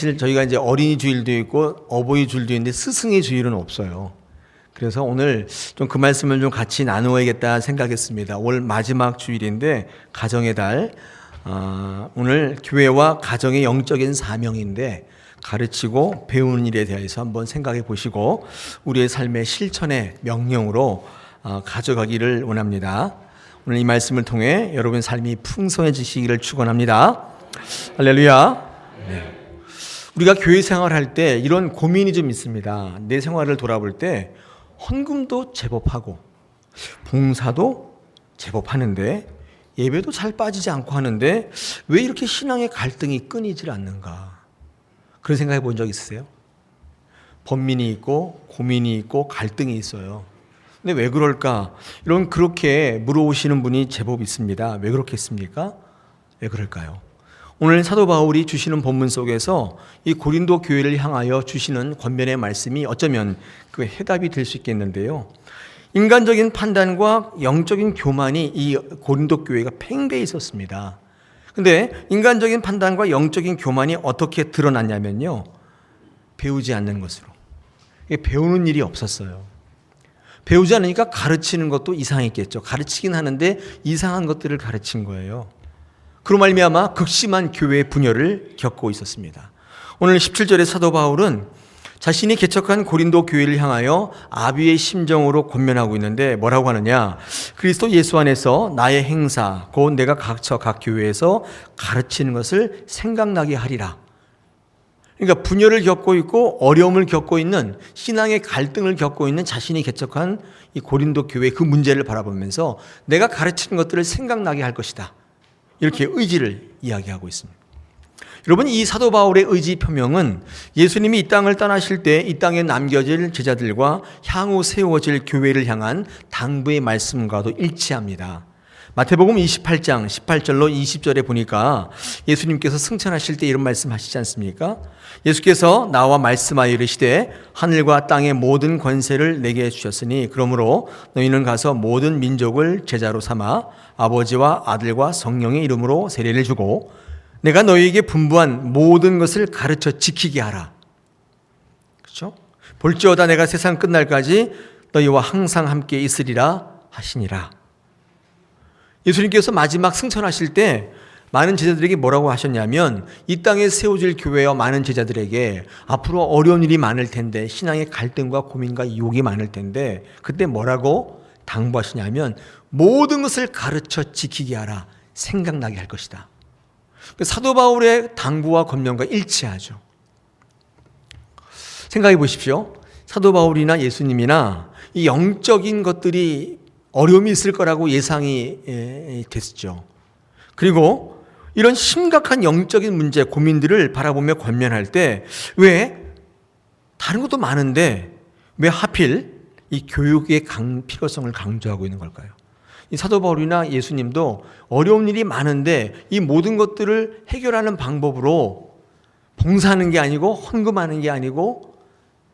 사실 저희가 이제 어린이 주일도 있고 어버이 주일도 있는데 스승의 주일은 없어요. 그래서 오늘 좀 그 말씀을 좀 같이 나누어야겠다 생각했습니다. 올 마지막 주일인데 가정의 달, 오늘 교회와 가정의 영적인 사명인데 가르치고 배우는 일에 대해서 한번 생각해 보시고 우리의 삶의 실천의 명령으로 가져가기를 원합니다. 오늘 이 말씀을 통해 여러분의 삶이 풍성해지시기를 축원합니다. 할렐루야. 네. 우리가 교회 생활할 때 이런 고민이 좀 있습니다. 내 생활을 돌아볼 때 헌금도 제법 하고 봉사도 제법 하는데 예배도 잘 빠지지 않고 하는데 왜 이렇게 신앙의 갈등이 끊이질 않는가? 그런 생각해 본 적 있으세요? 번민이 있고 고민이 있고 갈등이 있어요. 근데 왜 그럴까? 그렇게 물어오시는 분이 제법 있습니다. 왜 그렇겠습니까? 왜 그럴까요? 오늘 사도 바울이 주시는 본문 속에서 이 고린도 교회를 향하여 주시는 권면의 말씀이 어쩌면 그 해답이 될 수 있겠는데요. 인간적인 판단과 영적인 교만이 이 고린도 교회가 팽배해 있었습니다. 근데 인간적인 판단과 영적인 교만이 어떻게 드러났냐면요. 배우지 않는 것으로. 배우는 일이 없었어요. 배우지 않으니까 가르치는 것도 이상했겠죠. 가르치긴 하는데 이상한 것들을 가르친 거예요. 그로 말미암아 극심한 교회의 분열을 겪고 있었습니다. 오늘 17절의 사도 바울은 자신이 개척한 고린도 교회를 향하여 아비의 심정으로 권면하고 있는데 뭐라고 하느냐? 그리스도 예수 안에서 나의 행사, 곧 내가 각 교회에서 가르치는 것을 생각나게 하리라. 그러니까 분열을 겪고 있고 어려움을 겪고 있는 신앙의 갈등을 겪고 있는 자신이 개척한 이 고린도 교회 그 문제를 바라보면서 내가 가르치는 것들을 생각나게 할 것이다. 이렇게 의지를 이야기하고 있습니다. 여러분, 이 사도 바울의 의지 표명은 예수님이 이 땅을 떠나실 때 이 땅에 남겨질 제자들과 향후 세워질 교회를 향한 당부의 말씀과도 일치합니다. 마태복음 28장 18절로 20절에 보니까 예수님께서 승천하실 때 이런 말씀 하시지 않습니까? 예수께서 나와 말씀하여 이르시되 하늘과 땅의 모든 권세를 내게 주셨으니 그러므로 너희는 가서 모든 민족을 제자로 삼아 아버지와 아들과 성령의 이름으로 세례를 주고 내가 너희에게 분부한 모든 것을 가르쳐 지키게 하라. 그렇죠? 볼지어다 내가 세상 끝날까지 너희와 항상 함께 있으리라 하시니라. 예수님께서 마지막 승천하실 때 많은 제자들에게 뭐라고 하셨냐면 이 땅에 세워질 교회와 많은 제자들에게 앞으로 어려운 일이 많을 텐데 신앙의 갈등과 고민과 유혹이 많을 텐데 그때 뭐라고 당부하시냐면 모든 것을 가르쳐 지키게 하라. 생각나게 할 것이다. 사도 바울의 당부와 권면과 일치하죠. 생각해 보십시오. 사도 바울이나 예수님이나 이 영적인 것들이 어려움이 있을 거라고 예상이 됐죠. 그리고 이런 심각한 영적인 문제, 고민들을 바라보며 권면할 때 왜 다른 것도 많은데 왜 하필 이 교육의 필요성을 강조하고 있는 걸까요? 이 사도 바울이나 예수님도 어려운 일이 많은데 이 모든 것들을 해결하는 방법으로 봉사하는 게 아니고 헌금하는 게 아니고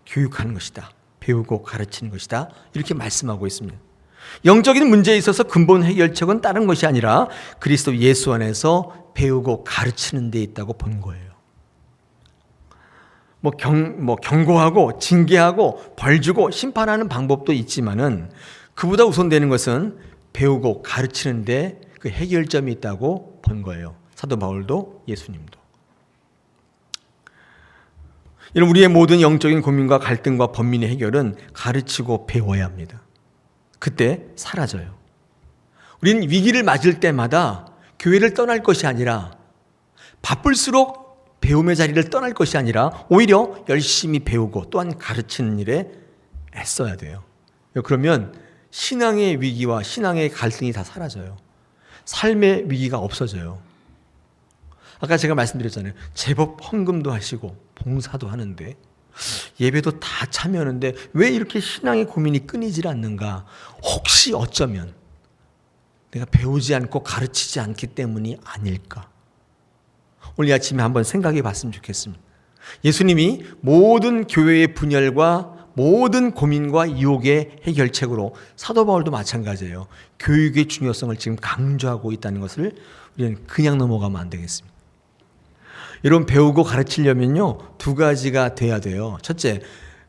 교육하는 것이다. 배우고 가르치는 것이다. 이렇게 말씀하고 있습니다. 영적인 문제에 있어서 근본 해결책은 다른 것이 아니라 그리스도 예수 안에서 배우고 가르치는 데 있다고 본 거예요. 경고하고 징계하고 벌 주고 심판하는 방법도 있지만은 그보다 우선되는 것은 배우고 가르치는 데 그 해결점이 있다고 본 거예요. 사도 바울도 예수님도. 이런 우리의 모든 영적인 고민과 갈등과 번민의 해결은 가르치고 배워야 합니다. 그때 사라져요. 우리는 위기를 맞을 때마다 교회를 떠날 것이 아니라 바쁠수록 배움의 자리를 떠날 것이 아니라 오히려 열심히 배우고 또한 가르치는 일에 애써야 돼요. 그러면 신앙의 위기와 신앙의 갈등이 다 사라져요. 삶의 위기가 없어져요. 아까 제가 말씀드렸잖아요. 제법 헌금도 하시고 봉사도 하는데 예배도 다 참여하는데 왜 이렇게 신앙의 고민이 끊이질 않는가? 혹시 어쩌면 내가 배우지 않고 가르치지 않기 때문이 아닐까? 오늘 아침에 한번 생각해 봤으면 좋겠습니다. 예수님이 모든 교회의 분열과 모든 고민과 유혹의 해결책으로 사도 바울도 마찬가지예요. 교육의 중요성을 지금 강조하고 있다는 것을 우리는 그냥 넘어가면 안 되겠습니다. 이런 배우고 가르치려면요, 두 가지가 돼야 돼요. 첫째,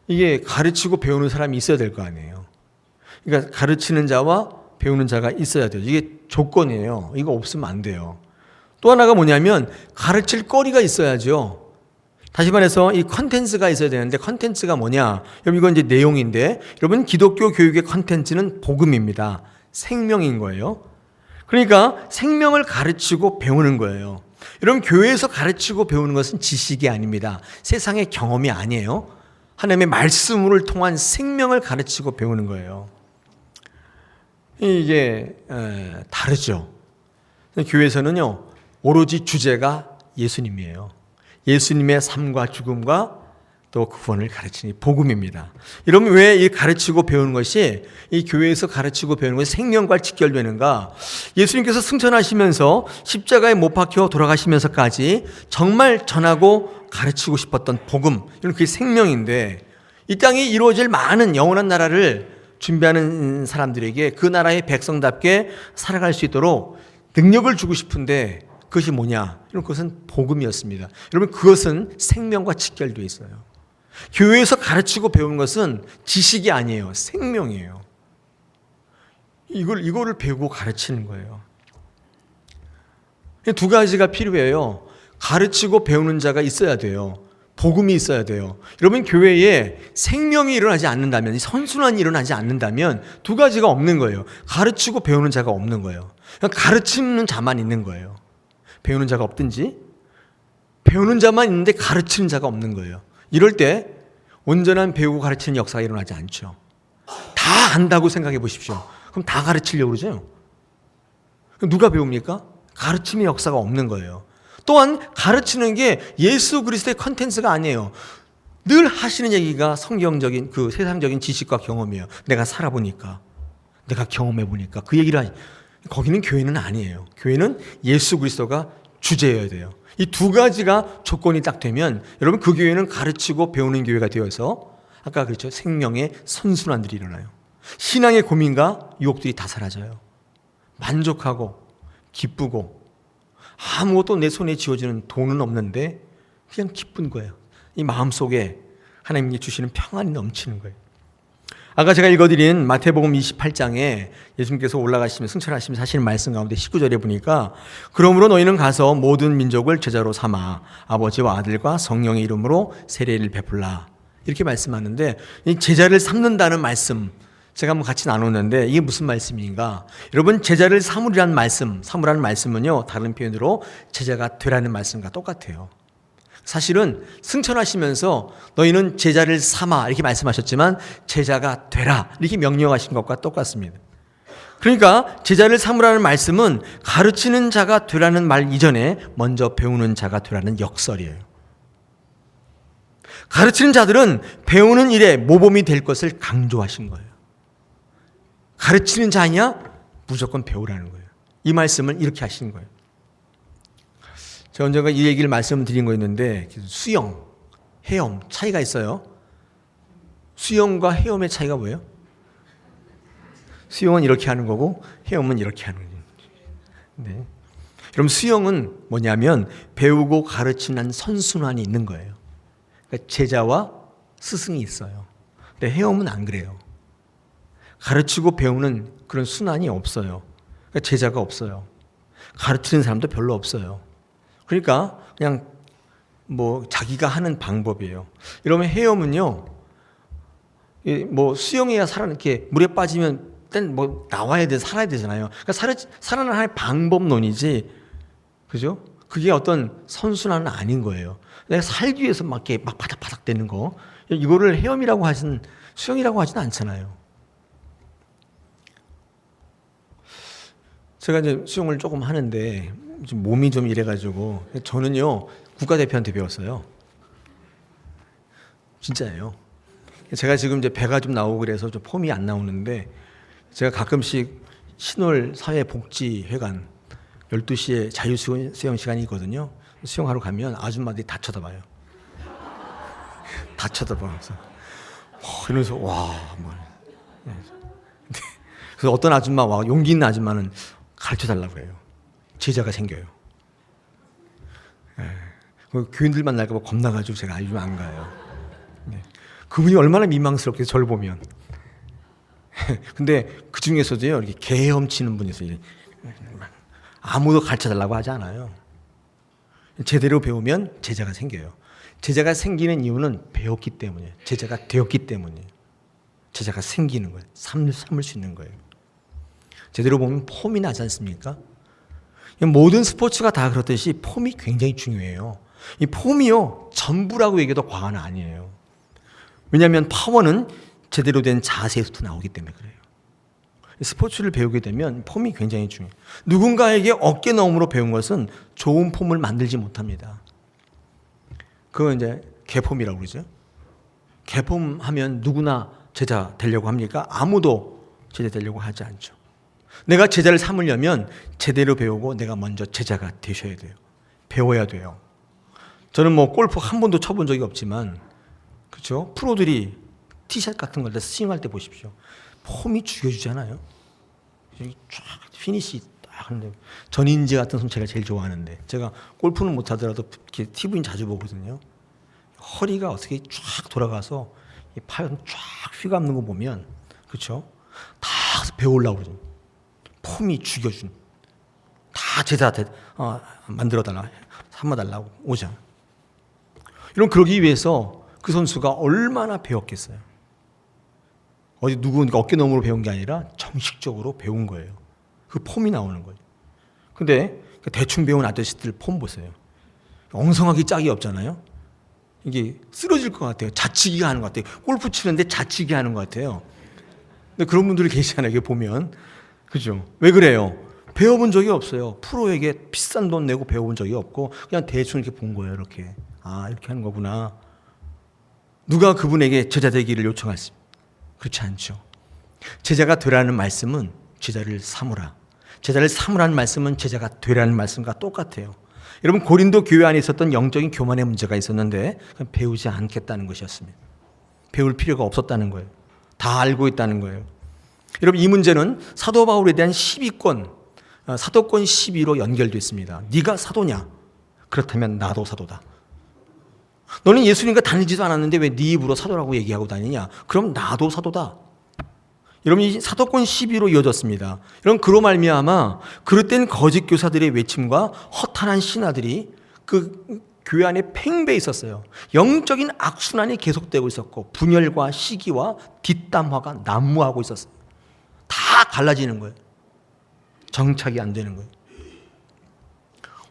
이게 가르치고 배우는 사람이 있어야 될 거 아니에요. 그러니까 가르치는 자와 배우는 자가 있어야 돼요. 이게 조건이에요. 이거 없으면 안 돼요. 또 하나가 뭐냐면 가르칠 거리가 있어야죠. 다시 말해서 이 컨텐츠가 있어야 되는데, 컨텐츠가 뭐냐? 여러분, 이건 이제 내용인데, 여러분, 기독교 교육의 컨텐츠는 복음입니다. 생명인 거예요. 그러니까 생명을 가르치고 배우는 거예요. 여러분, 교회에서 가르치고 배우는 것은 지식이 아닙니다. 세상의 경험이 아니에요. 하나님의 말씀을 통한 생명을 가르치고 배우는 거예요. 이게 다르죠. 교회에서는요, 오로지 주제가 예수님이에요. 예수님의 삶과 죽음과 또 구원을 가르치니 복음입니다. 여러분, 왜 이 가르치고 배우는 것이, 이 교회에서 가르치고 배우는 것이 생명과 직결되는가? 예수님께서 승천하시면서 십자가에 못 박혀 돌아가시면서까지 정말 전하고 가르치고 싶었던 복음, 이런 그게 생명인데, 이 땅에 이루어질 많은 영원한 나라를 준비하는 사람들에게 그 나라의 백성답게 살아갈 수 있도록 능력을 주고 싶은데, 그것이 뭐냐? 이런 것은 복음이었습니다. 여러분, 그것은 생명과 직결되어 있어요. 교회에서 가르치고 배우는 것은 지식이 아니에요. 생명이에요. 이거를 배우고 가르치는 거예요. 두 가지가 필요해요. 가르치고 배우는 자가 있어야 돼요. 복음이 있어야 돼요. 여러분, 교회에 생명이 일어나지 않는다면, 선순환이 일어나지 않는다면 두 가지가 없는 거예요. 가르치고 배우는 자가 없는 거예요. 그냥 가르치는 자만 있는 거예요. 배우는 자가 없든지, 배우는 자만 있는데 가르치는 자가 없는 거예요. 이럴 때 온전한 배우고 가르치는 역사가 일어나지 않죠. 다 안다고 생각해 보십시오. 그럼 다 가르치려고 그러죠. 누가 배웁니까? 가르침의 역사가 없는 거예요. 또한 가르치는 게 예수 그리스도의 컨텐츠가 아니에요. 늘 하시는 얘기가 성경적인 그 세상적인 지식과 경험이에요. 내가 살아보니까, 내가 경험해보니까 그 얘기를 하지. 거기는 교회는 아니에요. 교회는 예수 그리스도가 주제여야 돼요. 이 두 가지가 조건이 딱 되면 여러분, 그 교회는 가르치고 배우는 교회가 되어서, 아까 그랬죠, 생명의 선순환들이 일어나요. 신앙의 고민과 유혹들이 다 사라져요. 만족하고 기쁘고, 아무것도 내 손에 쥐어지는 돈은 없는데 그냥 기쁜 거예요. 이 마음속에 하나님이 주시는 평안이 넘치는 거예요. 아까 제가 읽어드린 마태복음 28장에 예수님께서 올라가시면 승천하시면서 하시는 말씀 가운데 19절에 보니까, 그러므로 너희는 가서 모든 민족을 제자로 삼아 아버지와 아들과 성령의 이름으로 세례를 베풀라, 이렇게 말씀하는데, 이 제자를 삼는다는 말씀 제가 한번 같이 나눴는데, 이게 무슨 말씀인가? 여러분, 제자를 삼으라는 말씀은요, 다른 표현으로 제자가 되라는 말씀과 똑같아요. 사실은 승천하시면서 너희는 제자를 삼아 이렇게 말씀하셨지만, 제자가 되라 이렇게 명령하신 것과 똑같습니다. 그러니까 제자를 삼으라는 말씀은 가르치는 자가 되라는 말 이전에 먼저 배우는 자가 되라는 역설이에요. 가르치는 자들은 배우는 일에 모범이 될 것을 강조하신 거예요. 가르치는 자냐? 무조건 배우라는 거예요. 이 말씀을 이렇게 하시는 거예요. 제가 언젠가 이 얘기를 말씀드린 거 있는데, 수영, 헤엄 차이가 있어요. 수영과 헤엄의 차이가 뭐예요? 수영은 이렇게 하는 거고 헤엄은 이렇게 하는 거예요. 네. 그럼 수영은 뭐냐면 배우고 가르치는 선순환이 있는 거예요. 그러니까 제자와 스승이 있어요. 근데 헤엄은 안 그래요. 가르치고 배우는 그런 순환이 없어요. 그러니까 제자가 없어요. 가르치는 사람도 별로 없어요. 그러니까 그냥 뭐 자기가 하는 방법이에요. 이러면 헤엄은요, 뭐 수영해야 이렇게 물에 빠지면 일단 뭐 나와야 돼, 살아야 되잖아요. 그러니까 살아나는 방법론이지, 그죠? 그게 어떤 선순환은 아닌 거예요. 내가 살기 위해서 막 이렇게 막 바닥바닥 되는 거, 이거를 헤엄이라고 수영이라고 하진 않잖아요. 제가 이제 수영을 조금 하는데 지금 몸이 좀 이래가지고, 저는요 국가대표한테 배웠어요. 진짜예요. 제가 지금 이제 배가 좀 나오고 그래서 좀 폼이 안 나오는데, 제가 가끔씩 신월 사회복지회관 12시에 자유수영 시간이 있거든요. 수영하러 가면 아줌마들이 다 쳐다봐요. 다 쳐다봐서 이러면서 와, 뭐. 그래서 어떤 아줌마 용기 있는 아줌마는 가르쳐 달라고 그래요. 제자가 생겨요. 교인들 만날까 봐 겁나가지고 제가 요즘 안 가요. 네. 그분이 얼마나 민망스럽게 저를 보면. 근데 그 중에서도요, 이렇게 개 훔치는 분이 있어요. 아무도 가르쳐달라고 하지 않아요. 제대로 배우면 제자가 생겨요. 제자가 생기는 이유는 배웠기 때문이에요. 제자가 되었기 때문이에요. 제자가 생기는 거예요. 삼을 수 있는 거예요. 제대로 보면 폼이 나지 않습니까? 모든 스포츠가 다 그렇듯이 폼이 굉장히 중요해요. 이 폼이요, 전부라고 얘기해도 과언 아니에요. 왜냐하면 파워는 제대로 된 자세에서부터 나오기 때문에 그래요. 스포츠를 배우게 되면 폼이 굉장히 중요해요. 누군가에게 어깨 너머로 배운 것은 좋은 폼을 만들지 못합니다. 그건 이제 개폼이라고 그러죠. 개폼 하면 누구나 제자 되려고 합니까? 아무도 제자 되려고 하지 않죠. 내가 제자를 삼으려면 제대로 배우고 내가 먼저 제자가 되셔야 돼요. 배워야 돼요. 저는 뭐 골프 한 번도 쳐본 적이 없지만, 그렇죠? 프로들이 티샷 같은 걸 스윙할 때 보십시오. 폼이 죽여주잖아요. 쫙 피니시 딱 하는데, 전인지 같은 손 제가 제일 좋아하는데, 제가 골프는 못하더라도 이렇게 TV는 자주 보거든요. 허리가 어떻게 쫙 돌아가서 팔 쫙 휘감는 거 보면, 그렇죠? 다 배우려고 그러죠. 폼이 죽여준, 다 제자 만들어달라, 삼아달라고 오자. 이런 그러기 위해서 그 선수가 얼마나 배웠겠어요. 어디 누군가 어깨 너머로 배운 게 아니라 정식적으로 배운 거예요. 그 폼이 나오는 거예요. 근데 대충 배운 아저씨들 폼 보세요. 엉성하게 짝이 없잖아요. 이게 쓰러질 것 같아요. 자치기 하는 것 같아요. 골프 치는데 자치기 하는 것 같아요. 근데 그런 분들이 계시잖아요. 이게 보면. 그죠? 왜 그래요? 배워본 적이 없어요. 프로에게 비싼 돈 내고 배워본 적이 없고 그냥 대충 이렇게 본 거예요. 이렇게. 아, 이렇게 하는 거구나. 누가 그분에게 제자 되기를 요청했습니다. 그렇지 않죠. 제자가 되라는 말씀은 제자를 삼으라. 제자를 삼으라는 말씀은 제자가 되라는 말씀과 똑같아요. 여러분, 고린도 교회 안에 있었던 영적인 교만의 문제가 있었는데 배우지 않겠다는 것이었습니다. 배울 필요가 없었다는 거예요. 다 알고 있다는 거예요. 여러분, 이 문제는 사도 바울에 대한 시비권, 사도권 시비로 연결됐습니다. 네가 사도냐? 그렇다면 나도 사도다. 너는 예수님과 다니지도 않았는데 왜 네 입으로 사도라고 얘기하고 다니냐? 그럼 나도 사도다. 여러분, 이 사도권 시비로 이어졌습니다. 여러분, 그로 말미암아 그릇된 거짓 교사들의 외침과 허탄한 신하들이 그 교회 안에 팽배해 있었어요. 영적인 악순환이 계속되고 있었고 분열과 시기와 뒷담화가 난무하고 있었어요. 다 갈라지는 거예요. 정착이 안 되는 거예요.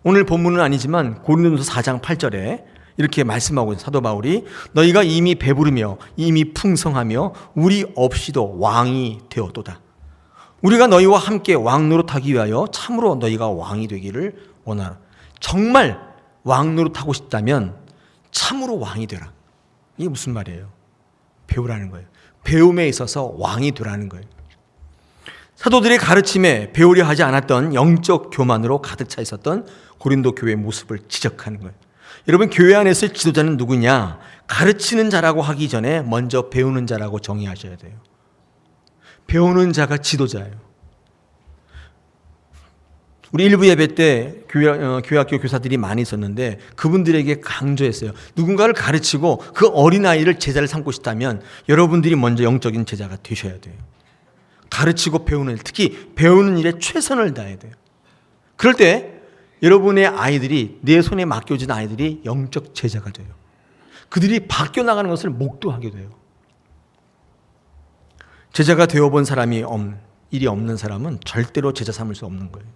오늘 본문은 아니지만 고린도서 4장 8절에 이렇게 말씀하고 있는 사도 바울이 너희가 이미 배부르며 이미 풍성하며 우리 없이도 왕이 되었도다. 우리가 너희와 함께 왕 노릇하기 위하여 참으로 너희가 왕이 되기를 원하라. 정말 왕 노릇하고 싶다면 참으로 왕이 되라. 이게 무슨 말이에요? 배우라는 거예요. 배움에 있어서 왕이 되라는 거예요. 사도들의 가르침에 배우려 하지 않았던 영적 교만으로 가득 차 있었던 고린도 교회의 모습을 지적하는 거예요. 여러분, 교회 안에서의 지도자는 누구냐? 가르치는 자라고 하기 전에 먼저 배우는 자라고 정의하셔야 돼요. 배우는 자가 지도자예요. 우리 일부 예배 때 교회학교 교사들이 많이 있었는데 그분들에게 강조했어요. 누군가를 가르치고 그 어린아이를 제자를 삼고 싶다면 여러분들이 먼저 영적인 제자가 되셔야 돼요. 가르치고 배우는 일, 특히 배우는 일에 최선을 다해야 돼요. 그럴 때 여러분의 아이들이, 내 손에 맡겨진 아이들이 영적 제자가 돼요. 그들이 바뀌어 나가는 것을 목도하게 돼요. 제자가 되어본 사람이 일이 없는 사람은 절대로 제자 삼을 수 없는 거예요.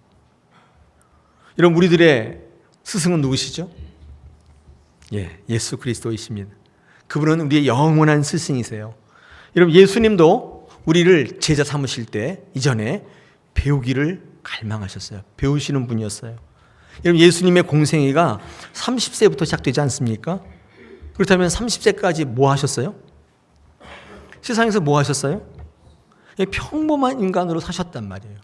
여러분, 우리들의 스승은 누구시죠? 예수 그리스도이십니다. 그분은 우리의 영원한 스승이세요. 여러분, 예수님도 우리를 제자 삼으실 때 이전에 배우기를 갈망하셨어요. 배우시는 분이었어요. 여러분, 예수님의 공생애가 30세부터 시작되지 않습니까? 그렇다면 30세까지 뭐 하셨어요? 세상에서 뭐 하셨어요? 평범한 인간으로 사셨단 말이에요.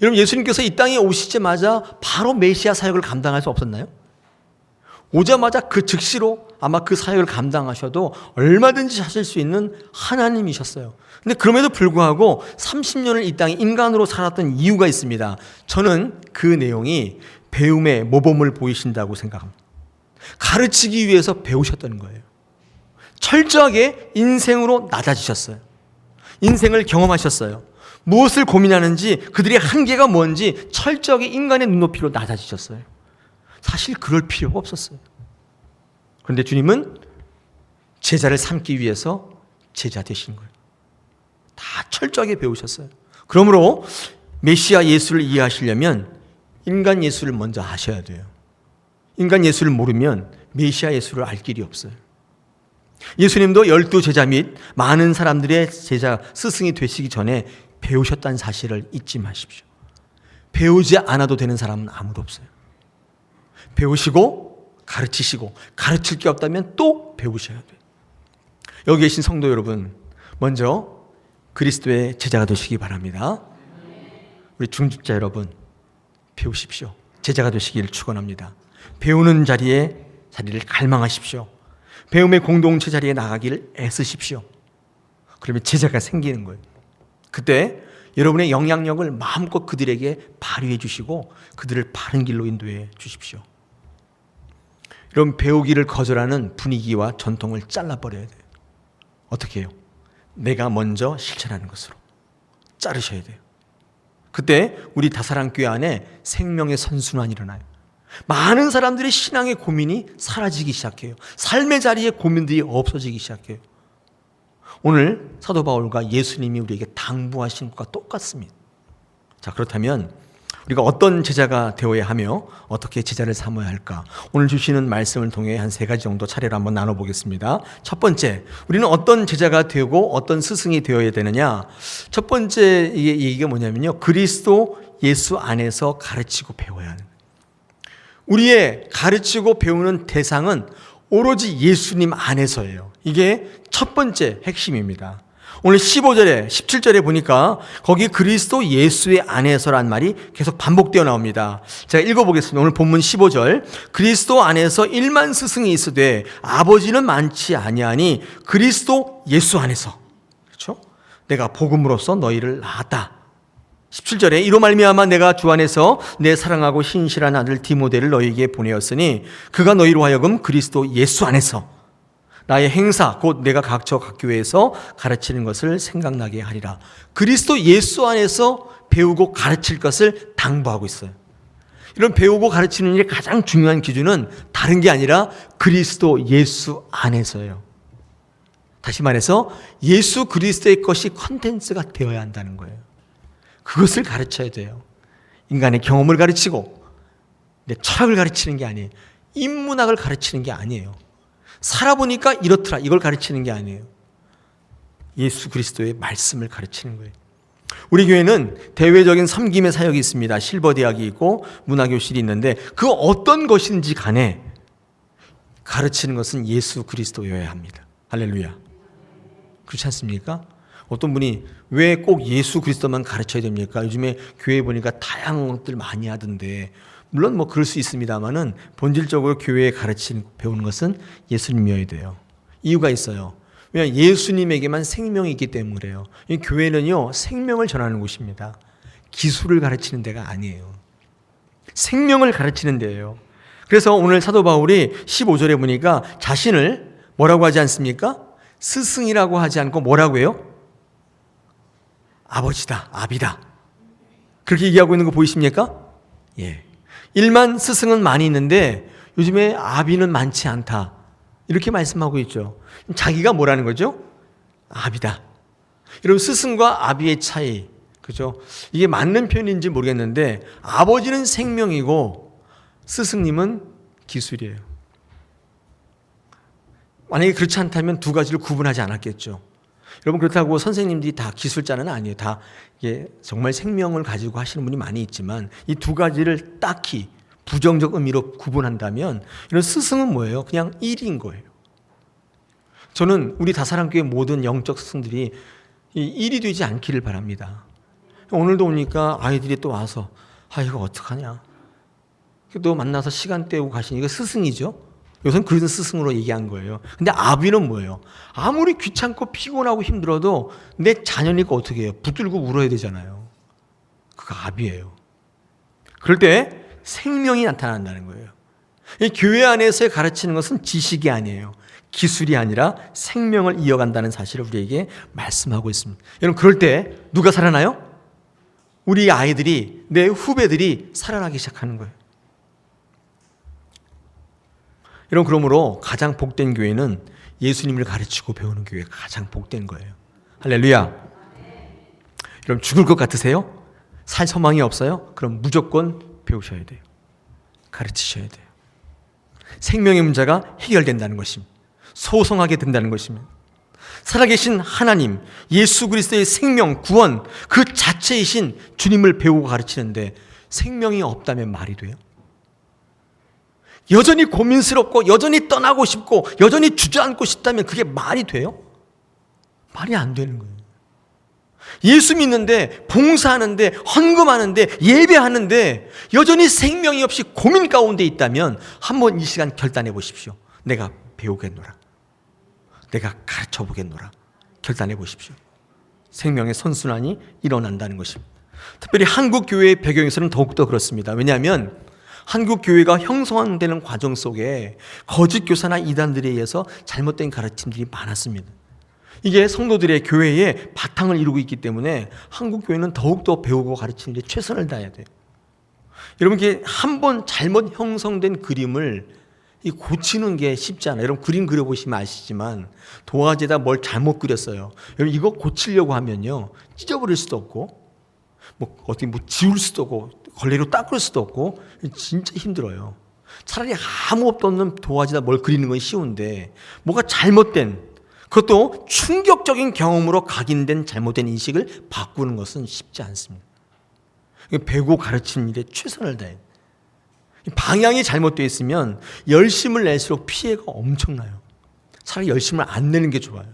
여러분, 예수님께서 이 땅에 오시자마자 바로 메시아 사역을 감당할 수 없었나요? 오자마자 그 즉시로 아마 그 사역을 감당하셔도 얼마든지 하실 수 있는 하나님이셨어요. 근데 그럼에도 불구하고 30년을 이 땅에 인간으로 살았던 이유가 있습니다. 저는 그 내용이 배움의 모범을 보이신다고 생각합니다. 가르치기 위해서 배우셨다는 거예요. 철저하게 인생으로 낮아지셨어요. 인생을 경험하셨어요. 무엇을 고민하는지, 그들의 한계가 뭔지 철저하게 인간의 눈높이로 낮아지셨어요. 사실 그럴 필요가 없었어요. 그런데 주님은 제자를 삼기 위해서 제자 되신 거예요. 다 철저하게 배우셨어요. 그러므로 메시아 예수를 이해하시려면 인간 예수를 먼저 아셔야 돼요. 인간 예수를 모르면 메시아 예수를 알 길이 없어요. 예수님도 12 제자 및 많은 사람들의 제자, 스승이 되시기 전에 배우셨다는 사실을 잊지 마십시오. 배우지 않아도 되는 사람은 아무도 없어요. 배우시고 가르치시고, 가르칠 게 없다면 또 배우셔야 돼요. 여기 계신 성도 여러분, 먼저 그리스도의 제자가 되시기 바랍니다. 우리 중직자 여러분, 배우십시오. 제자가 되시기를 축원합니다. 배우는 자리를 갈망하십시오. 배움의 공동체 자리에 나가기를 애쓰십시오. 그러면 제자가 생기는 거예요. 그때 여러분의 영향력을 마음껏 그들에게 발휘해 주시고 그들을 바른 길로 인도해 주십시오. 이런 배우기를 거절하는 분위기와 전통을 잘라버려야 돼요. 어떻게 해요? 내가 먼저 실천하는 것으로 자르셔야 돼요. 그때 우리 다사랑교회 안에 생명의 선순환이 일어나요. 많은 사람들의 신앙의 고민이 사라지기 시작해요. 삶의 자리에 고민들이 없어지기 시작해요. 오늘 사도 바울과 예수님이 우리에게 당부하신 것과 똑같습니다. 자, 그렇다면 우리가 어떤 제자가 되어야 하며 어떻게 제자를 삼아야 할까? 오늘 주시는 말씀을 통해 한 3가지 정도 차례로 한번 나눠보겠습니다. 첫 번째, 우리는 어떤 제자가 되고 어떤 스승이 되어야 되느냐? 첫 번째 얘기가 뭐냐면요, 그리스도 예수 안에서 가르치고 배워야 하는 거예요. 우리의 가르치고 배우는 대상은 오로지 예수님 안에서예요. 이게 첫 번째 핵심입니다. 오늘 15절에 17절에 보니까 거기 그리스도 예수의 안에서란 말이 계속 반복되어 나옵니다. 제가 읽어보겠습니다. 오늘 본문 15절, 그리스도 안에서 1만 스승이 있으되 아버지는 많지 아니하니 그리스도 예수 안에서, 그렇죠? 내가 복음으로써 너희를 낳았다. 17절에 이로 말미암아 내가 주 안에서 내 사랑하고 신실한 아들 디모데를 너희에게 보내었으니 그가 너희로 하여금 그리스도 예수 안에서 나의 행사 곧 내가 각처 각 교회에서 가르치는 것을 생각나게 하리라. 그리스도 예수 안에서 배우고 가르칠 것을 당부하고 있어요. 이런 배우고 가르치는 일의 가장 중요한 기준은 다른 게 아니라 그리스도 예수 안에서예요. 다시 말해서 예수 그리스도의 것이 컨텐츠가 되어야 한다는 거예요. 그것을 가르쳐야 돼요. 인간의 경험을 가르치고 내 철학을 가르치는 게 아니에요. 인문학을 가르치는 게 아니에요. 살아보니까 이렇더라, 이걸 가르치는 게 아니에요. 예수 그리스도의 말씀을 가르치는 거예요. 우리 교회는 대외적인 섬김의 사역이 있습니다. 실버대학이 있고 문화교실이 있는데 그 어떤 것인지 간에 가르치는 것은 예수 그리스도여야 합니다. 할렐루야. 그렇지 않습니까? 어떤 분이 왜 꼭 예수 그리스도만 가르쳐야 됩니까? 요즘에 교회에 보니까 다양한 것들 많이 하던데, 물론 뭐 그럴 수 있습니다만은 본질적으로 교회에 배우는 것은 예수님이어야 돼요. 이유가 있어요. 왜냐하면 예수님에게만 생명이 있기 때문에 그래요. 이 교회는요, 생명을 전하는 곳입니다. 기술을 가르치는 데가 아니에요. 생명을 가르치는 데예요. 그래서 오늘 사도 바울이 15절에 보니까 자신을 뭐라고 하지 않습니까? 스승이라고 하지 않고 뭐라고 해요? 아버지다, 아비다. 그렇게 얘기하고 있는 거 보이십니까? 예. 1만 스승은 많이 있는데 요즘에 아비는 많지 않다. 이렇게 말씀하고 있죠. 자기가 뭐라는 거죠? 아비다. 여러분, 스승과 아비의 차이, 그죠? 이게 맞는 표현인지 모르겠는데 아버지는 생명이고 스승님은 기술이에요. 만약에 그렇지 않다면 두 가지를 구분하지 않았겠죠. 여러분, 그렇다고 선생님들이 다 기술자는 아니에요. 다 이게 정말 생명을 가지고 하시는 분이 많이 있지만 이 두 가지를 딱히 부정적 의미로 구분한다면 이런 스승은 뭐예요? 그냥 일인 거예요. 저는 우리 다사랑교회 모든 영적 스승들이 일이 되지 않기를 바랍니다. 오늘도 오니까 아이들이 또 와서 이거 어떡하냐. 또 만나서 시간 때우고 가시니 이거 스승이죠. 요새는 그런 스승으로 얘기한 거예요. 근데 아비는 뭐예요? 아무리 귀찮고 피곤하고 힘들어도 내 자녀니까 어떻게 해요? 붙들고 울어야 되잖아요. 그거 아비예요. 그럴 때 생명이 나타난다는 거예요. 이 교회 안에서 가르치는 것은 지식이 아니에요. 기술이 아니라 생명을 이어간다는 사실을 우리에게 말씀하고 있습니다. 여러분, 그럴 때 누가 살아나요? 우리 아이들이, 내 후배들이 살아나기 시작하는 거예요. 여러분, 그러므로 가장 복된 교회는 예수님을 가르치고 배우는 교회가 가장 복된 거예요. 할렐루야. 여러분, 죽을 것 같으세요? 살 소망이 없어요? 그럼 무조건 배우셔야 돼요. 가르치셔야 돼요. 생명의 문제가 해결된다는 것입니다. 소성하게 된다는 것입니다. 살아계신 하나님, 예수 그리스도의 생명, 구원, 그 자체이신 주님을 배우고 가르치는데 생명이 없다면 말이 돼요? 여전히 고민스럽고 여전히 떠나고 싶고 여전히 주저앉고 싶다면 그게 말이 돼요? 말이 안 되는 거예요. 예수 믿는데, 봉사하는데, 헌금하는데, 예배하는데 여전히 생명이 없이 고민 가운데 있다면 한번 이 시간 결단해 보십시오. 내가 배우겠노라. 내가 가르쳐 보겠노라. 결단해 보십시오. 생명의 선순환이 일어난다는 것입니다. 특별히 한국 교회의 배경에서는 더욱더 그렇습니다. 왜냐하면 한국 교회가 형성되는 과정 속에 거짓 교사나 이단들에 의해서 잘못된 가르침들이 많았습니다. 이게 성도들의 교회의 바탕을 이루고 있기 때문에 한국 교회는 더욱더 배우고 가르치는 데 최선을 다해야 돼요. 여러분, 이게 한번 잘못 형성된 그림을 고치는 게 쉽지 않아요. 여러분, 그림 그려보시면 아시지만 도화지에다 뭘 잘못 그렸어요. 여러분, 이거 고치려고 하면요, 찢어버릴 수도 없고 어떻게 지울 수도 없고 걸레로 닦을 수도 없고 진짜 힘들어요. 차라리 아무것도 없는 도화지에다 뭘 그리는 건 쉬운데 뭐가 잘못된, 그것도 충격적인 경험으로 각인된 잘못된 인식을 바꾸는 것은 쉽지 않습니다. 배우고 가르치는 일에 최선을 다해요. 방향이 잘못되어 있으면 열심을 낼수록 피해가 엄청나요. 차라리 열심을 안 내는 게 좋아요.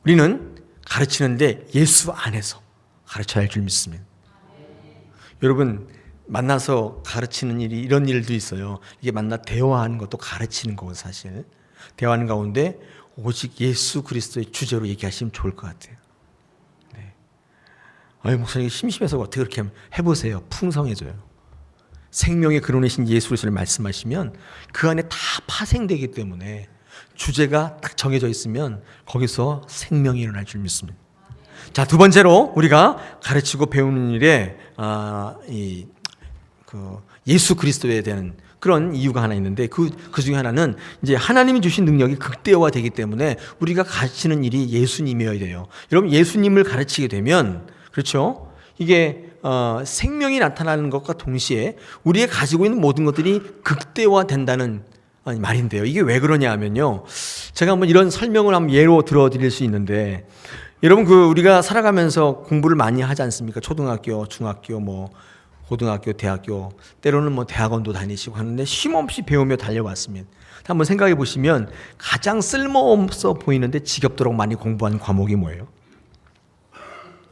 우리는 가르치는데 예수 안에서 가르쳐야 할 줄 믿습니다. 여러분, 만나서 가르치는 일이 이런 일도 있어요. 이게 만나 대화하는 것도 가르치는 거고, 사실 대화하는 가운데 오직 예수 그리스도의 주제로 얘기하시면 좋을 것 같아요. 네. 목사님 심심해서 어떻게 그렇게 해보세요. 풍성해져요. 생명의 근원이신 예수 그리스도를 말씀하시면 그 안에 다 파생되기 때문에 주제가 딱 정해져 있으면 거기서 생명이 일어날 줄 믿습니다. 자, 두 번째로 우리가 가르치고 배우는 일에 예수 그리스도에 대한 그런 이유가 하나 있는데 그 중에 하나는 이제 하나님이 주신 능력이 극대화되기 때문에 우리가 가르치는 일이 예수님이어야 돼요. 여러분, 예수님을 가르치게 되면, 그렇죠? 이게 생명이 나타나는 것과 동시에 우리가 가지고 있는 모든 것들이 극대화된다는 말인데요. 이게 왜 그러냐 하면요, 제가 한번 이런 설명을 한번 예로 들어드릴 수 있는데, 여러분, 우리가 살아가면서 공부를 많이 하지 않습니까? 초등학교, 중학교, 고등학교, 대학교, 때로는 대학원도 다니시고 하는데 쉼없이 배우며 달려왔습니다. 한번 생각해 보시면 가장 쓸모없어 보이는데 지겹도록 많이 공부한 과목이 뭐예요?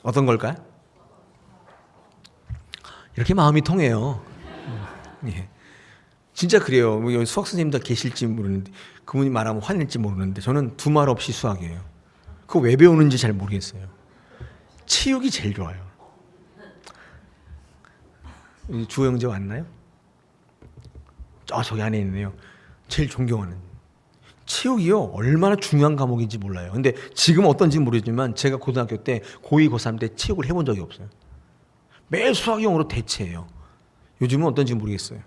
어떤 걸까요? 이렇게 마음이 통해요. 예. 진짜 그래요. 여기 수학 선생님도 계실지 모르는데, 그분이 말하면 화낼지 모르는데 저는 두말 없이 수학이에요. 그거 왜 배우는지 잘 모르겠어요. 체육이 제일 좋아요. 주호 형제 왔나요? 저기 안에 있네요. 제일 존경하는. 체육이요, 얼마나 중요한 과목인지 몰라요. 근데 지금 어떤지 모르지만 제가 고등학교 때 고2, 고3 때 체육을 해본 적이 없어요. 매일 수학용으로 대체해요. 요즘은 어떤지 모르겠어요.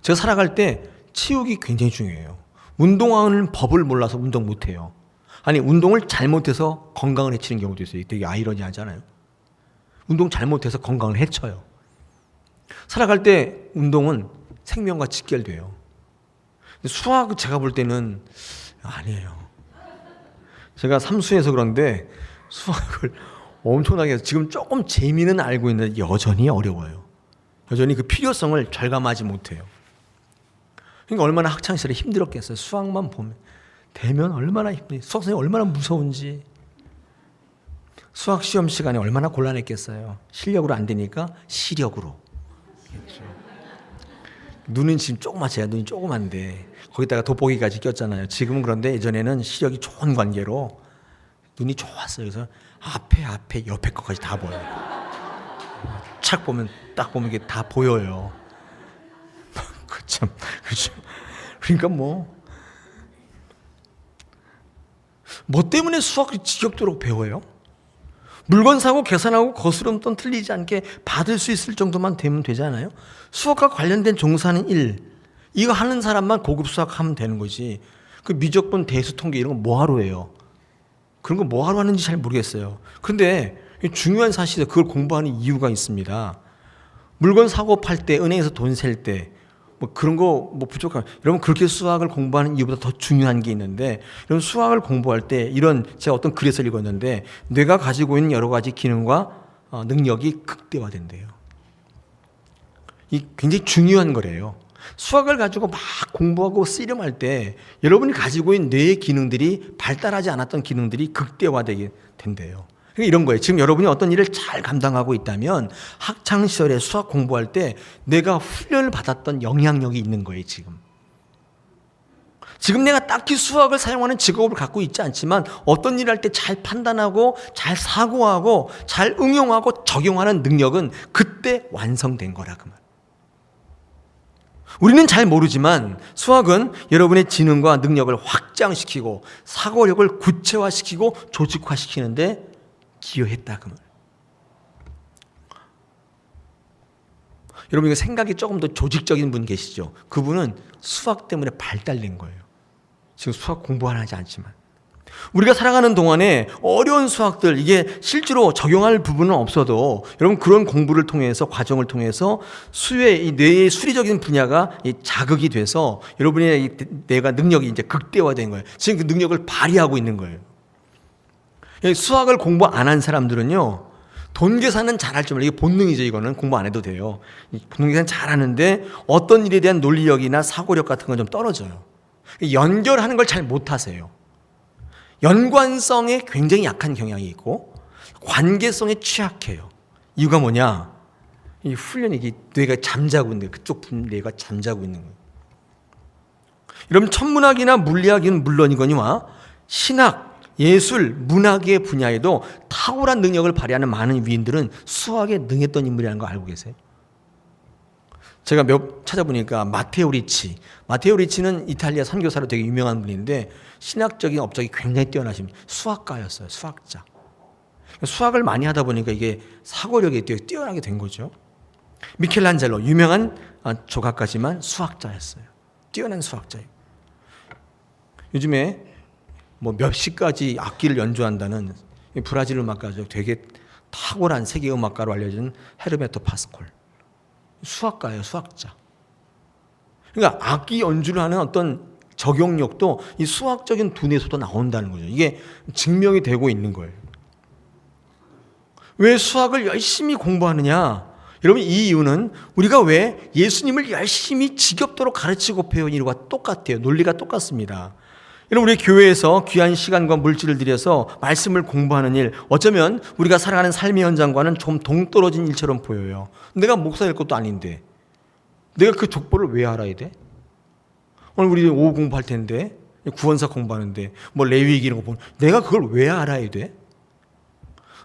제가 살아갈 때 체육이 굉장히 중요해요. 운동하는 법을 몰라서 운동 못해요. 아니, 운동을 잘못해서 건강을 해치는 경우도 있어요. 되게 아이러니하잖아요. 운동 잘못해서 건강을 해쳐요. 살아갈 때 운동은 생명과 직결돼요. 수학은 제가 볼 때는 아니에요. 제가 삼수해서 그런데 수학을 엄청나게 해서 지금 조금 재미는 알고 있는데 여전히 어려워요. 여전히 그 필요성을 절감하지 못해요. 그러니까 얼마나 학창시절에 힘들었겠어요. 수학만 보면 되면 얼마나 힘들어요. 수학 선생님 얼마나 무서운지. 수학 시험 시간에 얼마나 곤란했겠어요. 실력으로 안 되니까 시력으로. 그렇죠. 눈은 지금 조그맣잖아요. 눈이 조그만데 거기다가 돋보기까지 꼈잖아요. 지금은 그런데 예전에는 시력이 좋은 관계로 눈이 좋았어요. 그래서 앞에 옆에 것까지 다 보여요. 딱 보면 이게 다 보여요. 참, 그렇죠. 그러니까 뭐 때문에 수학을 지겹도록 배워요? 물건 사고 계산하고 거스름돈 틀리지 않게 받을 수 있을 정도만 되면 되잖아요. 수학과 관련된 종사하는 일, 이거 하는 사람만 고급 수학하면 되는 거지. 그 미적분, 대수, 통계 이런 거 뭐하러 해요? 그런 거 뭐하러 하는지 잘 모르겠어요. 그런데 중요한 사실은 그걸 공부하는 이유가 있습니다. 물건 사고 팔 때, 은행에서 돈 셀 때, 뭐 그런 거 뭐 부족한, 여러분 그렇게 수학을 공부하는 이유보다 더 중요한 게 있는데, 여러분 수학을 공부할 때 이런, 제가 어떤 글에서 읽었는데 뇌가 가지고 있는 여러 가지 기능과 능력이 극대화된대요. 이 굉장히 중요한 거래요. 수학을 가지고 막 공부하고 씨름할 때 여러분이 가지고 있는 뇌의 기능들이, 발달하지 않았던 기능들이 극대화되게 된대요. 그러니까 이런 거예요. 지금 여러분이 어떤 일을 잘 감당하고 있다면 학창 시절에 수학 공부할 때 내가 훈련을 받았던 영향력이 있는 거예요. 지금 내가 딱히 수학을 사용하는 직업을 갖고 있지 않지만 어떤 일을 할 때 잘 판단하고 잘 사고하고 잘 응용하고 적용하는 능력은 그때 완성된 거라 그 말. 우리는 잘 모르지만 수학은 여러분의 지능과 능력을 확장시키고 사고력을 구체화시키고 조직화시키는데 기여했다 그 말. 여러분 이거 생각이 조금 더 조직적인 분 계시죠? 그분은 수학 때문에 발달된 거예요. 지금 수학 공부 하지 않지만 우리가 살아가는 동안에 어려운 수학들, 이게 실제로 적용할 부분은 없어도 여러분 그런 공부를 통해서, 과정을 통해서 이 뇌의 수리적인 분야가 자극이 돼서 여러분의 이 뇌가 능력이 이제 극대화된 거예요. 지금 그 능력을 발휘하고 있는 거예요. 수학을 공부 안 한 사람들은요, 돈 계산은 잘할 줄 몰라요. 이게 본능이죠. 이거는 공부 안 해도 돼요. 돈 계산 잘하는데 어떤 일에 대한 논리력이나 사고력 같은 건 좀 떨어져요. 연결하는 걸 잘 못하세요. 연관성에 굉장히 약한 경향이 있고 관계성에 취약해요. 이유가 뭐냐? 이 훈련이, 이게 뇌가 잠자고 있는 거예요. 그쪽 뇌가 잠자고 있는 거예요. 여러분 천문학이나 물리학은 물론이거니와 신학, 예술, 문학의 분야에도 탁월한 능력을 발휘하는 많은 위인들은 수학에 능했던 인물이라는 거 알고 계세요? 제가 찾아보니까 마테오 리치는 이탈리아 선교사로 되게 유명한 분인데 신학적인 업적이 굉장히 뛰어나신 수학가였어요. 수학자. 수학을 많이 하다 보니까 이게 사고력이 뛰어나게 된 거죠. 미켈란젤로, 유명한 조각가지만 수학자였어요. 뛰어난 수학자예요. 요즘에 뭐 몇십 가지 악기를 연주한다는 브라질 음악가죠. 되게 탁월한 세계 음악가로 알려진 헤르메토 파스콜. 수학가예요, 수학자. 그러니까 악기 연주를 하는 어떤 적용력도 이 수학적인 두뇌에서도 나온다는 거죠. 이게 증명이 되고 있는 거예요. 왜 수학을 열심히 공부하느냐? 여러분 이 이유는 우리가 왜 예수님을 열심히 지겹도록 가르치고 배운 일과 똑같아요. 논리가 똑같습니다. 여러분 우리 교회에서 귀한 시간과 물질을 들여서 말씀을 공부하는 일, 어쩌면 우리가 살아가는 삶의 현장과는 좀 동떨어진 일처럼 보여요. 내가 목사 될 것도 아닌데 내가 그 족보를 왜 알아야 돼? 오늘 우리 오후 공부할 텐데, 구원사 공부하는데 뭐 레위기 이런 거 보면 내가 그걸 왜 알아야 돼?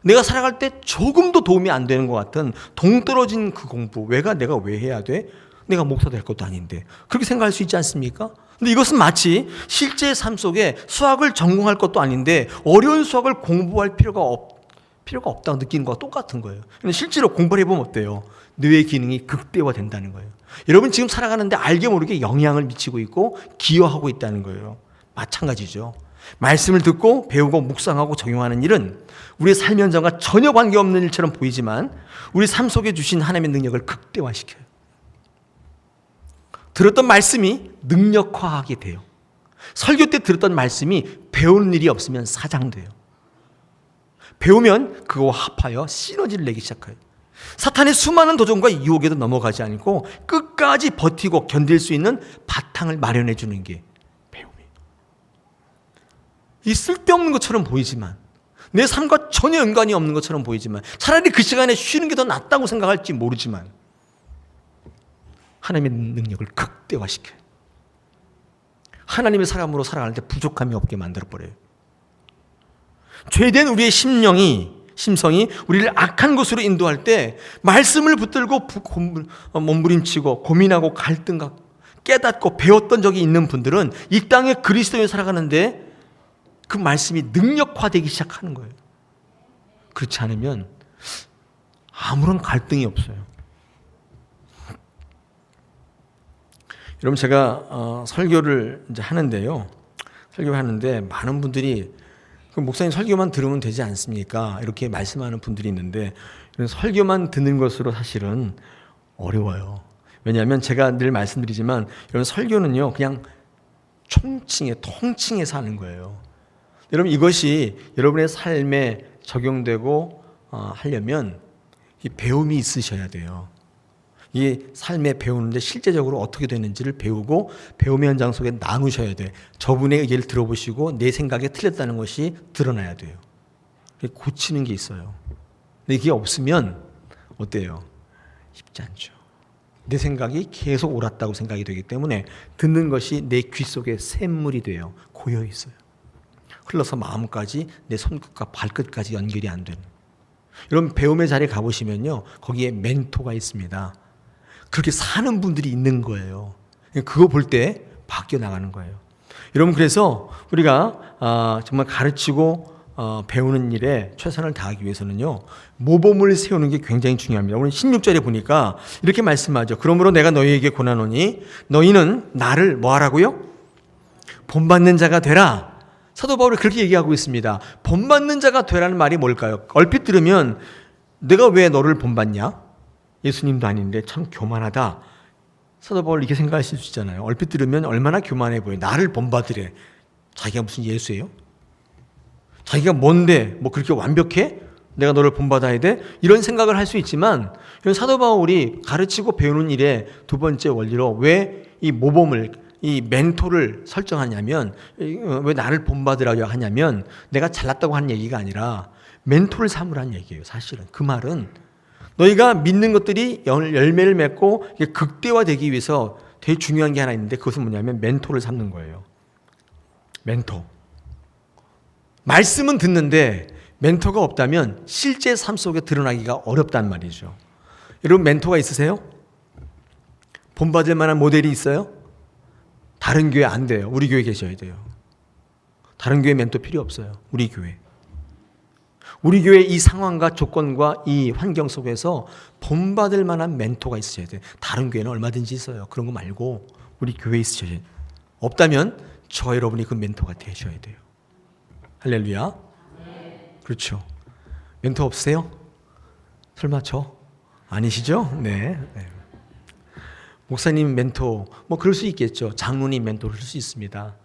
내가 살아갈 때 조금도 도움이 안 되는 것 같은 동떨어진 그 공부, 내가 왜 해야 돼? 내가 목사 될 것도 아닌데. 그렇게 생각할 수 있지 않습니까? 근데 이것은 마치 실제 삶 속에 수학을 전공할 것도 아닌데 어려운 수학을 공부할 필요가 없다고 느끼는 것과 똑같은 거예요. 근데 실제로 공부를 해보면 어때요? 뇌의 기능이 극대화된다는 거예요. 여러분 지금 살아가는데 알게 모르게 영향을 미치고 있고 기여하고 있다는 거예요. 마찬가지죠. 말씀을 듣고 배우고 묵상하고 적용하는 일은 우리의 삶 현장과 전혀 관계없는 일처럼 보이지만 우리 삶 속에 주신 하나님의 능력을 극대화시켜요. 들었던 말씀이 능력화하게 돼요. 설교 때 들었던 말씀이 배우는 일이 없으면 사장돼요. 배우면 그거와 합하여 시너지를 내기 시작해요. 사탄의 수많은 도전과 유혹에도 넘어가지 않고 끝까지 버티고 견딜 수 있는 바탕을 마련해 주는 게 배움이에요. 이 쓸데없는 것처럼 보이지만, 내 삶과 전혀 연관이 없는 것처럼 보이지만, 차라리 그 시간에 쉬는 게 더 낫다고 생각할지 모르지만 하나님의 능력을 극대화시켜요. 하나님의 사람으로 살아갈 때 부족함이 없게 만들어버려요. 죄된 우리의 심성이 우리를 악한 곳으로 인도할 때 말씀을 붙들고 몸부림치고 고민하고 갈등 갖고 깨닫고 배웠던 적이 있는 분들은 이 땅에 그리스도인으로 살아가는데 그 말씀이 능력화되기 시작하는 거예요. 그렇지 않으면 아무런 갈등이 없어요. 여러분, 제가 설교를 이제 하는데요. 설교하는데 많은 분들이 그 목사님 설교만 들으면 되지 않습니까? 이렇게 말씀하는 분들이 있는데 이런 설교만 듣는 것으로 사실은 어려워요. 왜냐하면 제가 늘 말씀드리지만 이런 설교는요 그냥 통칭해서 하는 거예요. 여러분, 이것이 여러분의 삶에 적용되고 하려면 이 배움이 있으셔야 돼요. 이 삶에 배우는데 실제적으로 어떻게 되는지를 배우고 배움의 현장 속에 나누셔야 돼. 저분의 얘기를 들어보시고 내 생각에 틀렸다는 것이 드러나야 돼요. 고치는 게 있어요. 근데 이게 없으면 어때요? 쉽지 않죠. 내 생각이 계속 옳았다고 생각이 되기 때문에 듣는 것이 내 귀 속에 샘물이 돼요. 고여 있어요. 흘러서 마음까지 내 손끝과 발끝까지 연결이 안 되는. 여러분, 배움의 자리에 가보시면요 거기에 멘토가 있습니다. 그렇게 사는 분들이 있는 거예요. 그거 볼 때 바뀌어 나가는 거예요. 여러분, 그래서 우리가 정말 가르치고 배우는 일에 최선을 다하기 위해서는요 모범을 세우는 게 굉장히 중요합니다. 오늘 16절에 보니까 이렇게 말씀하죠. 그러므로 내가 너희에게 권하노니 너희는 나를 뭐 하라고요? 본받는 자가 되라. 사도 바울이 그렇게 얘기하고 있습니다. 본받는 자가 되라는 말이 뭘까요? 얼핏 들으면 내가 왜 너를 본받냐? 예수님도 아닌데 참 교만하다. 사도 바울 이렇게 생각하실 수 있잖아요. 얼핏 들으면 얼마나 교만해 보여요. 나를 본받으래. 자기가 무슨 예수예요? 자기가 뭔데 뭐 그렇게 완벽해? 내가 너를 본받아야 돼? 이런 생각을 할 수 있지만 사도 바울이 가르치고 배우는 일의 두 번째 원리로 왜 이 모범을 이 멘토를 설정하냐면 왜 나를 본받으라고 하냐면 내가 잘났다고 하는 얘기가 아니라 멘토를 삼으라는 얘기예요. 사실은 그 말은 너희가 믿는 것들이 열매를 맺고 극대화되기 위해서 되게 중요한 게 하나 있는데 그것은 뭐냐면 멘토를 삼는 거예요. 멘토. 말씀은 듣는데 멘토가 없다면 실제 삶 속에 드러나기가 어렵단 말이죠. 여러분, 멘토가 있으세요? 본받을 만한 모델이 있어요? 다른 교회 안 돼요. 우리 교회 계셔야 돼요. 다른 교회 멘토 필요 없어요. 우리 교회. 우리 교회 이 상황과 조건과 이 환경 속에서 본받을 만한 멘토가 있으셔야 돼요. 다른 교회는 얼마든지 있어요. 그런 거 말고 우리 교회에 있으셔야 돼요. 없다면 저 여러분이 그 멘토가 되셔야 돼요. 할렐루야. 그렇죠. 멘토 없으세요? 설마 저? 아니시죠? 네. 목사님 멘토, 뭐 그럴 수 있겠죠. 장로님 멘토를 할 수 있습니다.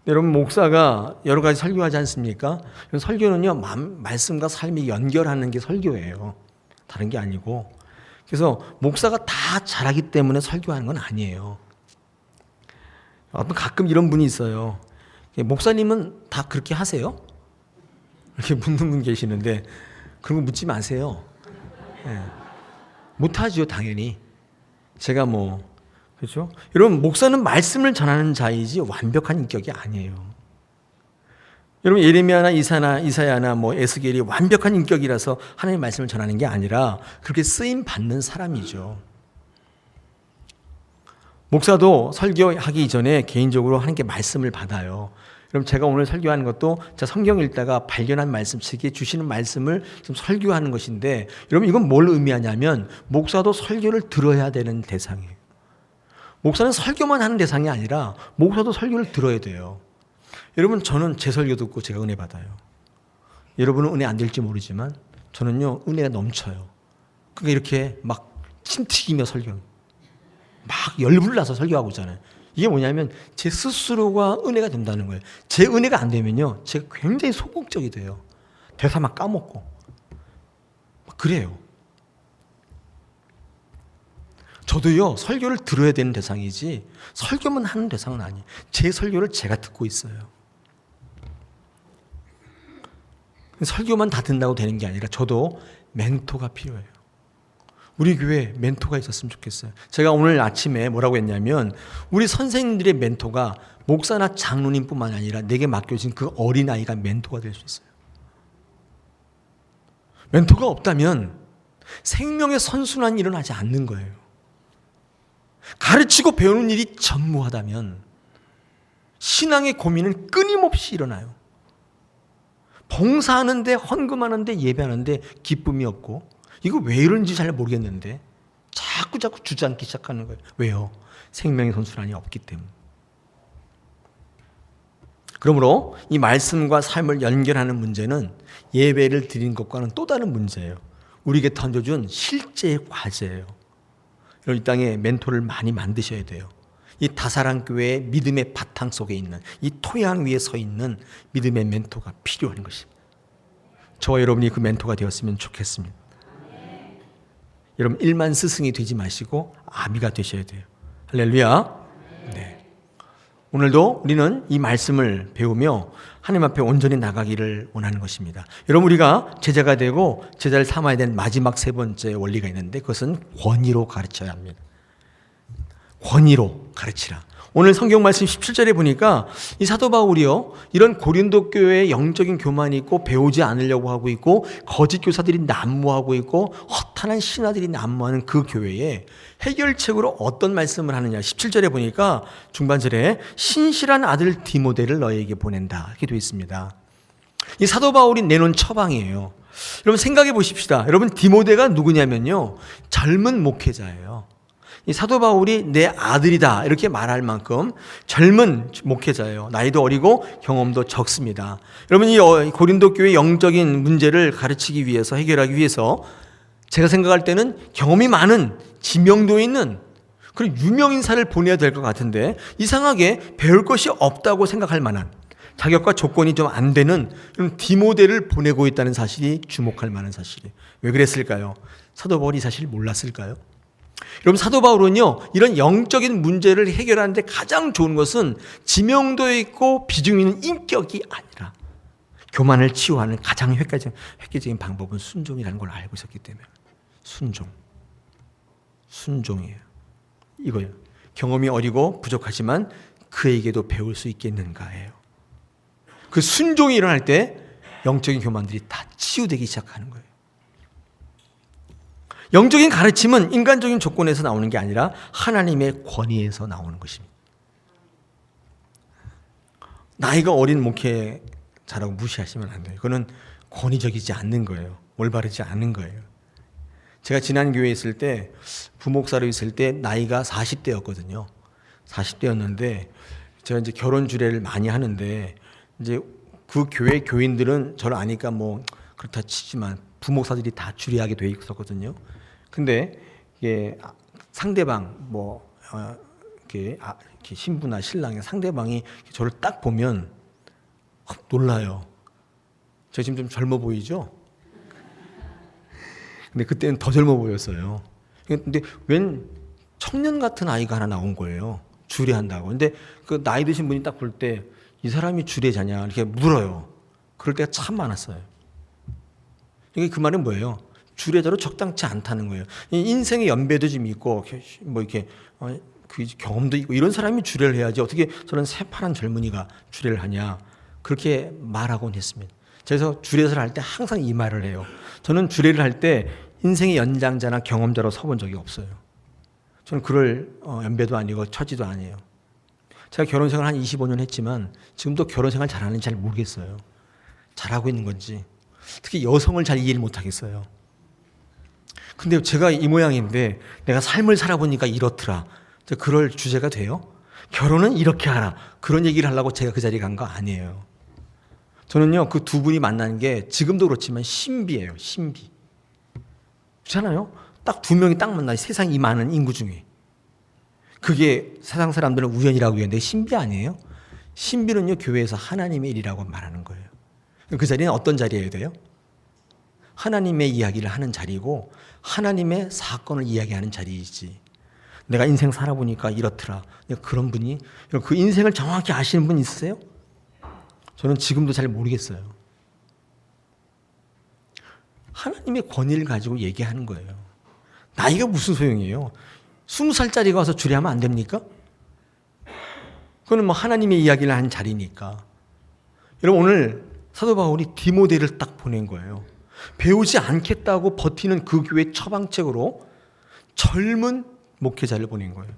여러분, 목사가 여러 가지 설교하지 않습니까? 설교는요, 말씀과 삶이 연결하는 게 설교예요. 다른 게 아니고. 그래서 목사가 다 잘하기 때문에 설교하는 건 아니에요. 가끔 이런 분이 있어요. 목사님은 다 그렇게 하세요? 이렇게 묻는 분 계시는데 그런 거 묻지 마세요. 못하죠, 당연히. 제가 그렇죠? 여러분, 목사는 말씀을 전하는 자이지 완벽한 인격이 아니에요. 여러분, 예레미야나 이사야나 에스겔이 완벽한 인격이라서 하나님의 말씀을 전하는 게 아니라 그렇게 쓰임 받는 사람이죠. 목사도 설교하기 전에 개인적으로 하나님께 말씀을 받아요. 그럼 제가 오늘 설교하는 것도 제가 성경 읽다가 발견한 말씀, 제게 주시는 말씀을 좀 설교하는 것인데, 여러분, 이건 뭘 의미하냐면 목사도 설교를 들어야 되는 대상이에요. 목사는 설교만 하는 대상이 아니라 목사도 설교를 들어야 돼요. 여러분, 저는 제 설교 듣고 제가 은혜 받아요. 여러분은 은혜 안 될지 모르지만 저는요 은혜가 넘쳐요. 그러니까 이렇게 막 침 튀기며 설교, 막 열불 나서 설교하고 있잖아요. 이게 뭐냐면 제 스스로가 은혜가 된다는 거예요. 제 은혜가 안 되면요 제가 굉장히 소극적이 돼요. 대사 막 까먹고 막 그래요. 저도요 설교를 들어야 되는 대상이지 설교만 하는 대상은 아니에요. 제 설교를 제가 듣고 있어요. 설교만 다 듣는다고 되는 게 아니라 저도 멘토가 필요해요. 우리 교회에 멘토가 있었으면 좋겠어요. 제가 오늘 아침에 뭐라고 했냐면 우리 선생님들의 멘토가 목사나 장로님뿐만 아니라 내게 맡겨진 그 어린아이가 멘토가 될 수 있어요. 멘토가 없다면 생명의 선순환이 일어나지 않는 거예요. 가르치고 배우는 일이 전무하다면 신앙의 고민은 끊임없이 일어나요. 봉사하는데, 헌금하는데, 예배하는데 기쁨이 없고, 이거 왜 이런지 잘 모르겠는데 자꾸 주저앉기 시작하는 거예요. 왜요? 생명의 선순환이 없기 때문에. 그러므로 이 말씀과 삶을 연결하는 문제는 예배를 드린 것과는 또 다른 문제예요. 우리에게 던져준 실제의 과제예요. 이 땅에 멘토를 많이 만드셔야 돼요. 이 다사랑 교회의 믿음의 바탕 속에 있는, 이 토양 위에 서 있는 믿음의 멘토가 필요한 것입니다. 저와 여러분이 그 멘토가 되었으면 좋겠습니다. 여러분 일만 스승이 되지 마시고 아비가 되셔야 돼요. 할렐루야. 네. 오늘도 우리는 이 말씀을 배우며 하나님 앞에 온전히 나가기를 원하는 것입니다. 여러분 우리가 제자가 되고 제자를 삼아야 되는 마지막 세 번째 원리가 있는데 그것은 권위로 가르쳐야 합니다. 권위로 가르치라. 오늘 성경 말씀 17절에 보니까 이 사도 바울이요, 이런 고린도 교회에 영적인 교만이 있고 배우지 않으려고 하고 있고 거짓 교사들이 난무하고 있고 허탄한 신하들이 난무하는 그 교회에 해결책으로 어떤 말씀을 하느냐. 17절에 보니까 중반절에 신실한 아들 디모데를 너희에게 보낸다 이렇게 되어 있습니다. 이 사도 바울이 내놓은 처방이에요. 여러분 생각해 보십시다. 여러분 디모데가 누구냐면요, 젊은 목회자예요. 이 사도 바울이 내 아들이다 이렇게 말할 만큼 젊은 목회자예요. 나이도 어리고 경험도 적습니다. 여러분 이 고린도 교회 영적인 문제를 가르치기 위해서, 해결하기 위해서 제가 생각할 때는 경험이 많은, 지명도 있는 그런 유명 인사를 보내야 될 것 같은데 이상하게 배울 것이 없다고 생각할 만한, 자격과 조건이 좀 안 되는 그런 디모데를 보내고 있다는 사실이 주목할 만한 사실이에요. 왜 그랬을까요? 사도 바울이 이 사실을 몰랐을까요? 여러분 사도 바울은요, 이런 영적인 문제를 해결하는데 가장 좋은 것은 지명도 있고 비중 있는 인격이 아니라 교만을 치유하는 가장 획기적인 방법은 순종이라는 걸 알고 있었기 때문에. 순종이에요. 이거예요. 경험이 어리고 부족하지만 그에게도 배울 수 있겠는가예요. 그 순종이 일어날 때 영적인 교만들이 다 치유되기 시작하는 거예요. 영적인 가르침은 인간적인 조건에서 나오는 게 아니라 하나님의 권위에서 나오는 것입니다. 나이가 어린 목회자라고 무시하시면 안 돼요. 그거는 권위적이지 않는 거예요. 올바르지 않은 거예요. 제가 지난 교회에 있을 때, 부목사로 있을 때 나이가 40대였거든요. 40대였는데 제가 이제 결혼 주례를 많이 하는데 이제 그 교회 교인들은 저를 아니까 뭐 그렇다 치지만 부목사들이 다 주례하게 돼 있었거든요. 근데 이게 상대방 이렇게 신부나 신랑의 상대방이 저를 딱 보면 확 놀라요. 제가 지금 좀 젊어 보이죠? 근데 그때는 더 젊어 보였어요. 근데 웬 청년 같은 아이가 하나 나온 거예요. 주례한다고. 근데 그 나이 드신 분이 딱 볼 때 이 사람이 주례자냐 이렇게 물어요. 그럴 때가 참 많았어요. 이게 그 말은 뭐예요? 주례자로 적당치 않다는 거예요. 인생의 연배도 좀 있고 뭐 이렇게 그 경험도 있고 이런 사람이 주례를 해야지 어떻게 저런 새파란 젊은이가 주례를 하냐 그렇게 말하곤 했습니다. 그래서 주례를 할 때 항상 이 말을 해요. 저는 주례를 할 때 인생의 연장자나 경험자로 서본 적이 없어요. 저는 그럴 연배도 아니고 처지도 아니에요. 제가 결혼생활 한 25년 했지만 지금도 결혼생활 잘하는지 잘 모르겠어요. 잘하고 있는 건지. 특히 여성을 잘 이해를 못하겠어요. 근데 제가 이 모양인데 내가 삶을 살아보니까 이렇더라. 그럴 주제가 돼요? 결혼은 이렇게 하라. 그런 얘기를 하려고 제가 그 자리에 간 거 아니에요. 저는요, 그 두 분이 만난 게 지금도 그렇지만 신비예요. 신비. 그렇잖아요? 딱 두 명이 딱 만나요. 세상 이 많은 인구 중에. 그게 세상 사람들은 우연이라고 하는데 신비 아니에요? 신비는요, 교회에서 하나님의 일이라고 말하는 거예요. 그 자리는 어떤 자리여야 돼요? 하나님의 이야기를 하는 자리고 하나님의 사건을 이야기하는 자리이지. 내가 인생 살아보니까 이렇더라. 그런 분이, 그 인생을 정확히 아시는 분 있으세요? 저는 지금도 잘 모르겠어요. 하나님의 권위를 가지고 얘기하는 거예요. 나이가 무슨 소용이에요? 20살짜리가 와서 주례하면 안 됩니까? 그거는 뭐 하나님의 이야기를 하는 자리니까. 여러분 오늘 사도 바울이 디모데를 딱 보낸 거예요. 배우지 않겠다고 버티는 그 교회 처방책으로 젊은 목회자를 보낸 거예요.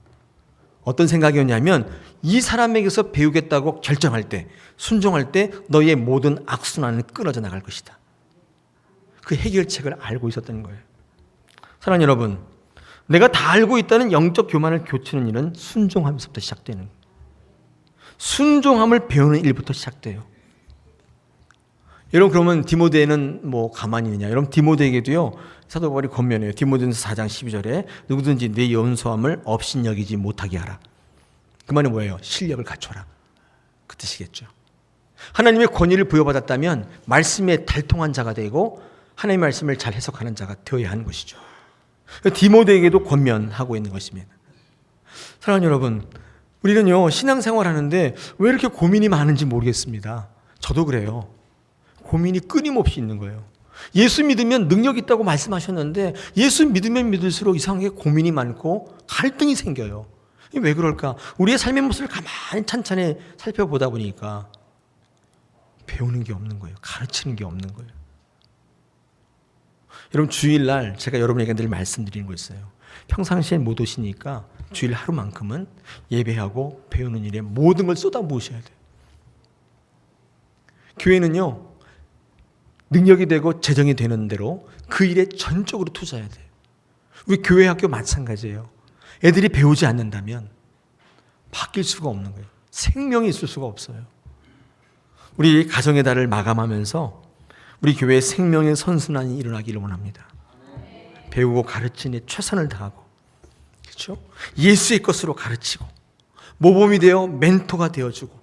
어떤 생각이었냐면 이 사람에게서 배우겠다고 결정할 때, 순종할 때 너희의 모든 악순환은 끊어져 나갈 것이다. 그 해결책을 알고 있었던 거예요. 사랑하는 여러분, 내가 다 알고 있다는 영적 교만을 교치는 일은 순종하면서부터 시작되는 거예요. 순종함을 배우는 일부터 시작돼요. 여러분, 그러면 디모데는 뭐 가만히 있느냐? 여러분, 디모데에게도요, 사도 바울이 권면해요. 디모데전서 4장 12절에 누구든지 내 연소함을 업신여기지 못하게 하라. 그 말은 뭐예요? 실력을 갖춰라. 그 뜻이겠죠. 하나님의 권위를 부여받았다면 말씀에 달통한 자가 되고 하나님의 말씀을 잘 해석하는 자가 되어야 하는 것이죠. 디모데에게도 권면하고 있는 것입니다. 사랑하는 여러분, 우리는요, 신앙생활 하는데 왜 이렇게 고민이 많은지 모르겠습니다. 저도 그래요. 고민이 끊임없이 있는 거예요. 예수 믿으면 능력 있다고 말씀하셨는데 예수 믿으면 믿을수록 이상하게 고민이 많고 갈등이 생겨요. 왜 그럴까? 우리의 삶의 모습을 가만히 찬찬히 살펴보다 보니까 배우는 게 없는 거예요. 가르치는 게 없는 거예요. 여러분, 주일날 제가 여러분에게 늘 말씀드리는 거 있어요. 평상시에 못 오시니까 주일 하루만큼은 예배하고 배우는 일에 모든 걸 쏟아부으셔야 돼요. 교회는요, 능력이 되고 재정이 되는 대로 그 일에 전적으로 투자해야 돼요. 우리 교회 학교 마찬가지예요. 애들이 배우지 않는다면 바뀔 수가 없는 거예요. 생명이 있을 수가 없어요. 우리 가정의 달을 마감하면서 우리 교회의 생명의 선순환이 일어나기를 원합니다. 배우고 가르치는 데 최선을 다하고, 그렇죠? 예수의 것으로 가르치고 모범이 되어 멘토가 되어주고,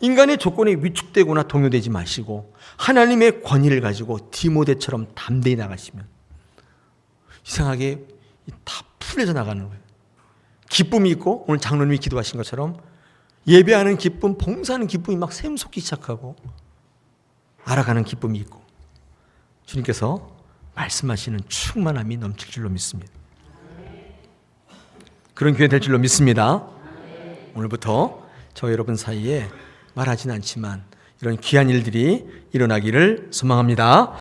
인간의 조건에 위축되거나 동요되지 마시고 하나님의 권위를 가지고 디모데처럼 담대히 나가시면 이상하게 다 풀려져 나가는 거예요. 기쁨이 있고, 오늘 장로님이 기도하신 것처럼 예배하는 기쁨, 봉사하는 기쁨이 막 샘솟기 시작하고 알아가는 기쁨이 있고, 주님께서 말씀하시는 충만함이 넘칠 줄로 믿습니다. 그런 교회 될 줄로 믿습니다. 오늘부터 저 여러분 사이에 말하진 않지만 이런 귀한 일들이 일어나기를 소망합니다.